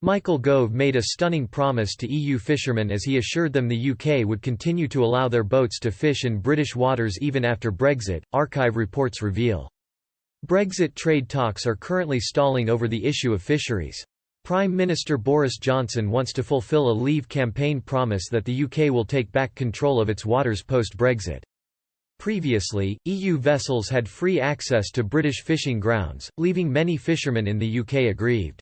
Michael Gove made a stunning promise to EU fishermen as he assured them the UK would continue to allow their boats to fish in British waters even after Brexit, archive reports reveal. Brexit trade talks are currently stalling over the issue of fisheries. Prime Minister Boris Johnson wants to fulfil a Leave campaign promise that the UK will take back control of its waters post-Brexit. Previously, EU vessels had free access to British fishing grounds, leaving many fishermen in the UK aggrieved.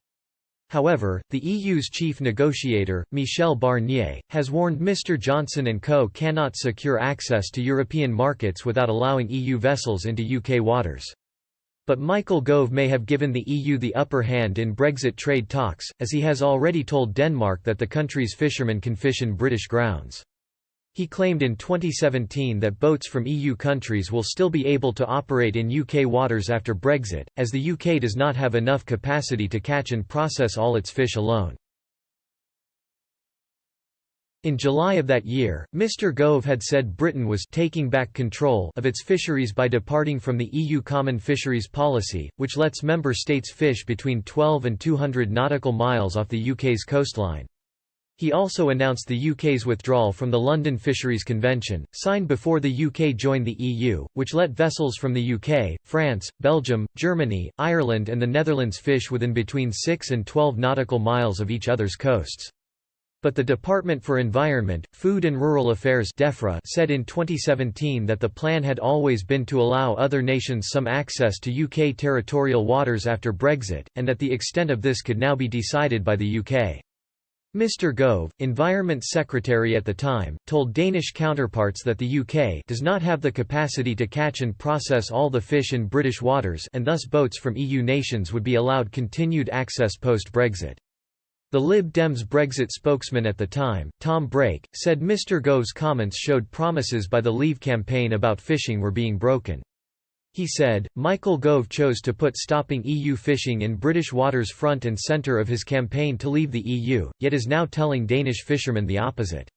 However, the EU's chief negotiator, Michel Barnier, has warned Mr Johnson and co cannot secure access to European markets without allowing EU vessels into UK waters. But Michael Gove may have given the EU the upper hand in Brexit trade talks, as he has already told Denmark that the country's fishermen can fish in British grounds. He claimed in 2017 that boats from EU countries will still be able to operate in UK waters after Brexit, as the UK does not have enough capacity to catch and process all its fish alone. In July of that year, Mr Gove had said Britain was taking back control of its fisheries by departing from the EU Common Fisheries Policy, which lets member states fish between 12 and 200 nautical miles off the UK's coastline. He also announced the UK's withdrawal from the London Fisheries Convention, signed before the UK joined the EU, which let vessels from the UK, France, Belgium, Germany, Ireland and the Netherlands fish within between 6 and 12 nautical miles of each other's coasts. But the Department for Environment, Food and Rural Affairs (DEFRA) said in 2017 that the plan had always been to allow other nations some access to UK territorial waters after Brexit, and that the extent of this could now be decided by the UK. Mr Gove, Environment Secretary at the time, told Danish counterparts that the UK does not have the capacity to catch and process all the fish in British waters and thus boats from EU nations would be allowed continued access post-Brexit. The Lib Dems Brexit spokesman at the time, Tom Brake, said Mr Gove's comments showed promises by the Leave campaign about fishing were being broken. He said, Michael Gove chose to put stopping EU fishing in British waters front and centre of his campaign to leave the EU, yet is now telling Danish fishermen the opposite.